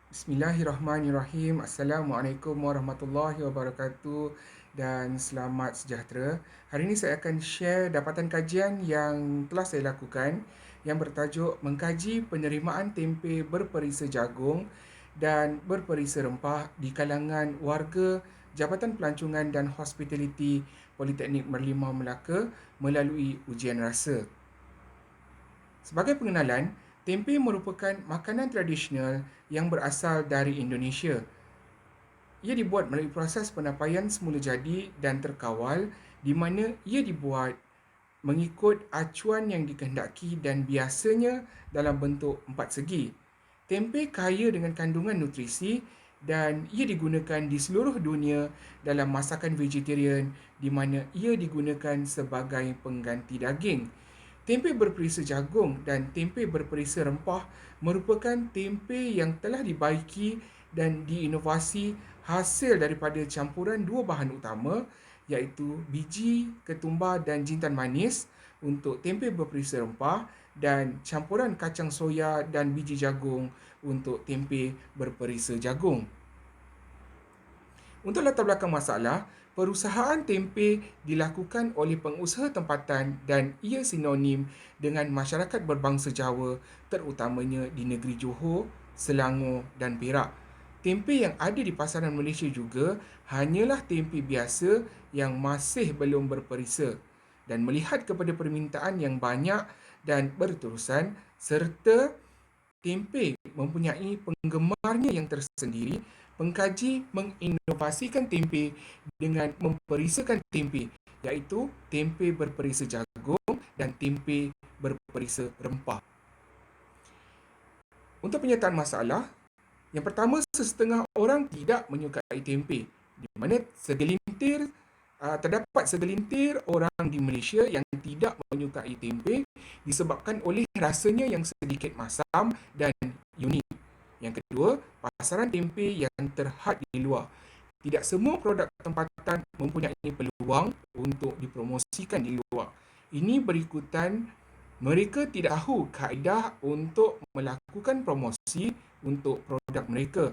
Bismillahirrahmanirrahim. Assalamualaikum warahmatullahi wabarakatuh dan selamat sejahtera. Hari ini saya akan share dapatan kajian yang telah saya lakukan yang bertajuk Mengkaji Penerimaan Tempe Berperisa Jagung dan Berperisa Rempah di kalangan warga Jabatan Pelancongan dan Hospitality Politeknik Merlimau Melaka melalui ujian rasa. Sebagai pengenalan, tempe merupakan makanan tradisional yang berasal dari Indonesia. Ia dibuat melalui proses penapaian semula jadi dan terkawal di mana ia dibuat mengikut acuan yang dikehendaki dan biasanya dalam bentuk empat segi. Tempe kaya dengan kandungan nutrisi dan ia digunakan di seluruh dunia dalam masakan vegetarian di mana ia digunakan sebagai pengganti daging. Tempe berperisa jagung dan tempe berperisa rempah merupakan tempe yang telah dibaiki dan diinovasi hasil daripada campuran dua bahan utama iaitu biji ketumbar dan jintan manis untuk tempe berperisa rempah dan campuran kacang soya dan biji jagung untuk tempe berperisa jagung. Untuk latar belakang masalah, perusahaan tempe dilakukan oleh pengusaha tempatan dan ia sinonim dengan masyarakat berbangsa Jawa, terutamanya di negeri Johor, Selangor dan Perak. Tempe yang ada di pasaran Malaysia juga hanyalah tempe biasa yang masih belum berperisa. Dan melihat kepada permintaan yang banyak dan berterusan serta tempe mempunyai penggemarnya yang tersendiri, pengkaji menginovasikan tempe dengan memperisakan tempe, iaitu tempe berperisa jagung dan tempe berperisa rempah. Untuk penyertaan masalah, yang pertama, sesetengah orang tidak menyukai tempe, di mana terdapat segelintir orang di Malaysia yang tidak menyukai tempe disebabkan oleh rasanya yang sedikit masam dan unik. Yang kedua, pasaran tempe yang terhad di luar. Tidak semua produk tempatan mempunyai peluang untuk dipromosikan di luar. Ini berikutan mereka tidak tahu kaedah untuk melakukan promosi untuk produk mereka.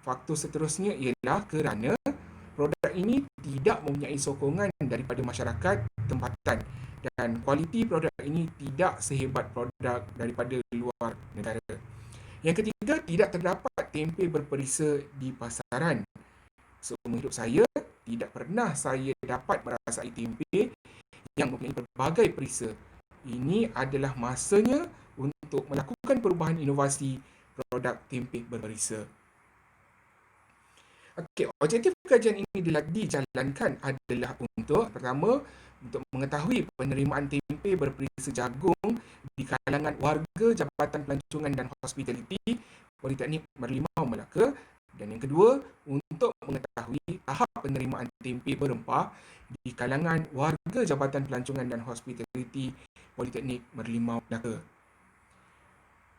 Faktor seterusnya ialah kerana produk ini tidak mempunyai sokongan daripada masyarakat tempatan dan kualiti produk ini tidak sehebat produk daripada luar negara. Yang ketiga, tidak terdapat tempe berperisa di pasaran. Seumur hidup saya, tidak pernah saya dapat merasai tempe yang mempunyai pelbagai perisa. Ini adalah masanya untuk melakukan perubahan inovasi produk tempe berperisa. Okey, objektif kajian ini dijalankan adalah untuk pertama, untuk mengetahui penerimaan tempe berperisa jagung di kalangan warga Jabatan Pelancongan dan Hospitality Politeknik Merlimau Melaka, dan yang kedua, untuk mengetahui tahap penerimaan tempe berempah di kalangan warga Jabatan Pelancongan dan Hospitality Politeknik Merlimau Melaka.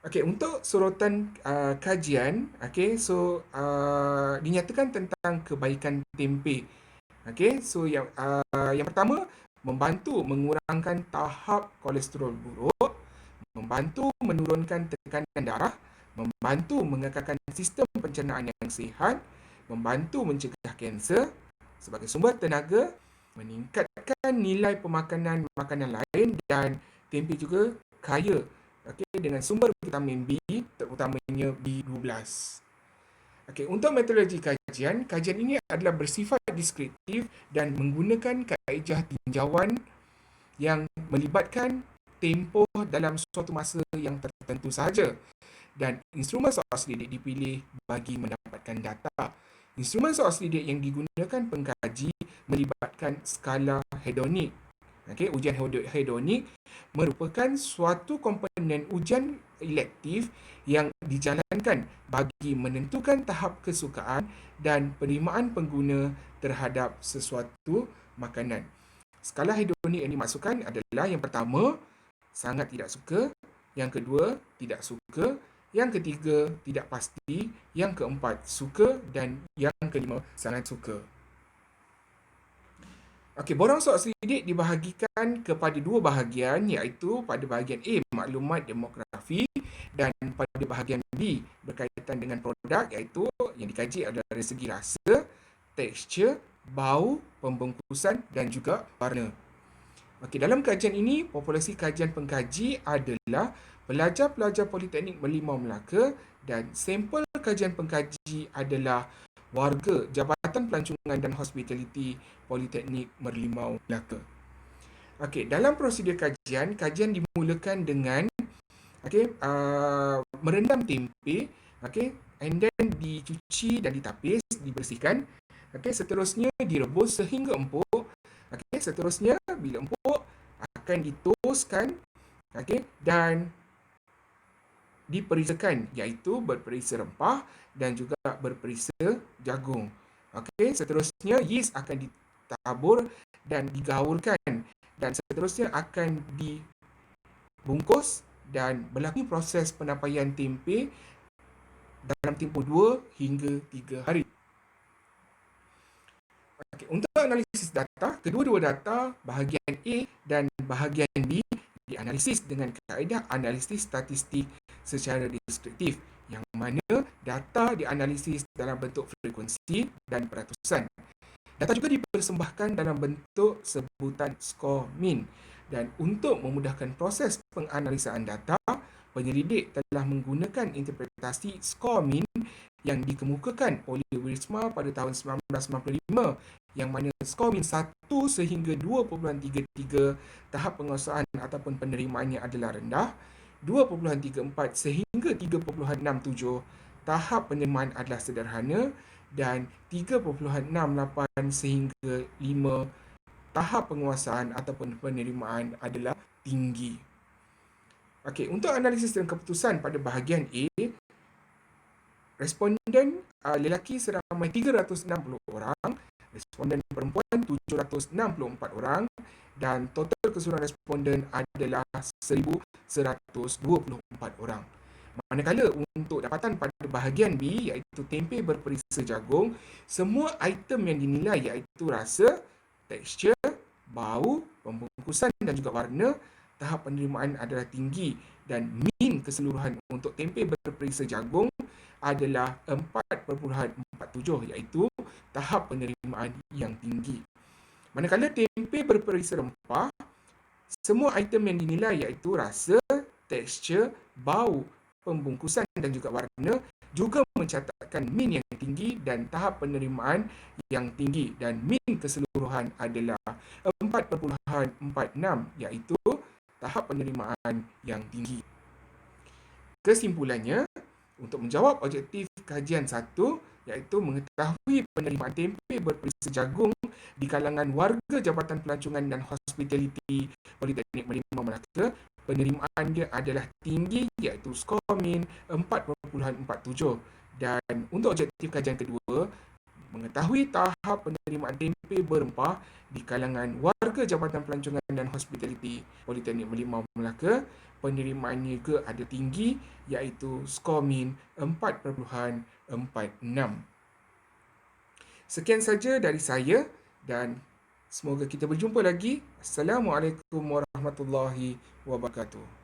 Okey, untuk sorotan kajian, dinyatakan tentang kebaikan tempe. Okey, yang pertama, membantu mengurangkan tahap kolesterol buruk, membantu menurunkan tekanan darah, membantu mengekalkan sistem pencernaan yang sihat, membantu mencegah kanser, sebagai sumber tenaga, meningkatkan nilai pemakanan makanan lain, dan tempe juga kaya dengan sumber vitamin B, terutamanya B12. Untuk metodologi kajian, kajian ini adalah bersifat deskriptif dan menggunakan kaedah tinjauan yang melibatkan tempoh dalam suatu masa yang tertentu sahaja, dan instrumen soal selidik dipilih bagi mendapatkan data. Instrumen soal selidik yang digunakan pengkaji melibatkan skala hedonik. Ujian hedonik merupakan suatu komponen ujian elektif yang dijalankan bagi menentukan tahap kesukaan dan penerimaan pengguna terhadap sesuatu makanan. Skala hedonik yang dimaksudkan adalah yang pertama, sangat tidak suka, yang kedua, tidak suka, yang ketiga, tidak pasti, yang keempat, suka, dan yang kelima, sangat suka. Borang soal selidik dibahagikan kepada dua bahagian, iaitu pada bahagian A, maklumat demografi, Dan pada bahagian B berkaitan dengan produk, iaitu yang dikaji adalah dari segi rasa, tekstur, bau, pembungkusan dan juga warna. Okey, dalam kajian ini, populasi kajian pengkaji adalah pelajar-pelajar Politeknik Merlimau Melaka dan sampel kajian pengkaji adalah warga Jabatan Pelancongan dan Hospitality Politeknik Merlimau Melaka. Okey, dalam prosedur kajian, kajian dimulakan dengan merendam tempe, and then dicuci dan ditapis, dibersihkan. Seterusnya direbus sehingga empuk. Seterusnya bila empuk akan ditoskan, dan diperisakan, iaitu berperisa rempah dan juga berperisa jagung. Seterusnya yeast akan ditabur dan digaulkan, dan seterusnya akan dibungkus dan berlaku proses penampaian tempe dalam tempoh 2 hingga 3 hari. Untuk analisis data, kedua-dua data bahagian A dan bahagian B dianalisis dengan kaedah analisis statistik secara deskriptif, yang mana data dianalisis dalam bentuk frekuensi dan peratusan. Data juga dipersembahkan dalam bentuk sebutan skor min, dan untuk memudahkan proses penganalisaan data, penyelidik telah menggunakan interpretasi skor min yang dikemukakan oleh Wiersma pada tahun 1995, yang mana skor min 1 sehingga 2.33 tahap penguasaan ataupun penerimaannya adalah rendah, 2.34 sehingga 3.67 tahap penerimaan adalah sederhana, dan 3.68 sehingga 5 tahap penguasaan ataupun penerimaan adalah tinggi. Untuk analisis dan keputusan pada bahagian A, responden lelaki seramai 360 orang, responden perempuan 764 orang, dan total keseluruhan responden adalah 1,124 orang. Manakala untuk dapatan pada bahagian B, iaitu tempe berperisa jagung, semua item yang dinilai iaitu rasa, tekstur, bau, pembungkusan dan juga warna, tahap penerimaan adalah tinggi, dan min keseluruhan untuk tempe berperisa jagung adalah 4.47, iaitu tahap penerimaan yang tinggi. Manakala tempe berperisa rempah, semua item yang dinilai iaitu rasa, tekstur, bau, pembungkusan dan juga warna juga mencatatkan min yang tinggi dan tahap penerimaan yang tinggi, dan min keseluruhan adalah 4.46, iaitu tahap penerimaan yang tinggi. Kesimpulannya, untuk menjawab objektif kajian 1, iaitu mengetahui penerimaan tempe berperisa jagung di kalangan warga Jabatan Pelancongan dan Hospitality Politeknik Merlimau Melaka, penerimaan dia adalah tinggi, iaitu skor min 4.47. Dan untuk objektif kajian kedua, mengetahui tahap penerimaan tempe berempah di kalangan warga Jabatan Pelancongan dan Hospitality Politeknik Merlimau Melaka, penerimaannya juga ada tinggi, iaitu skor min 4.46. Sekian saja dari saya dan semoga kita berjumpa lagi. Assalamualaikum warahmatullahi wabarakatuh.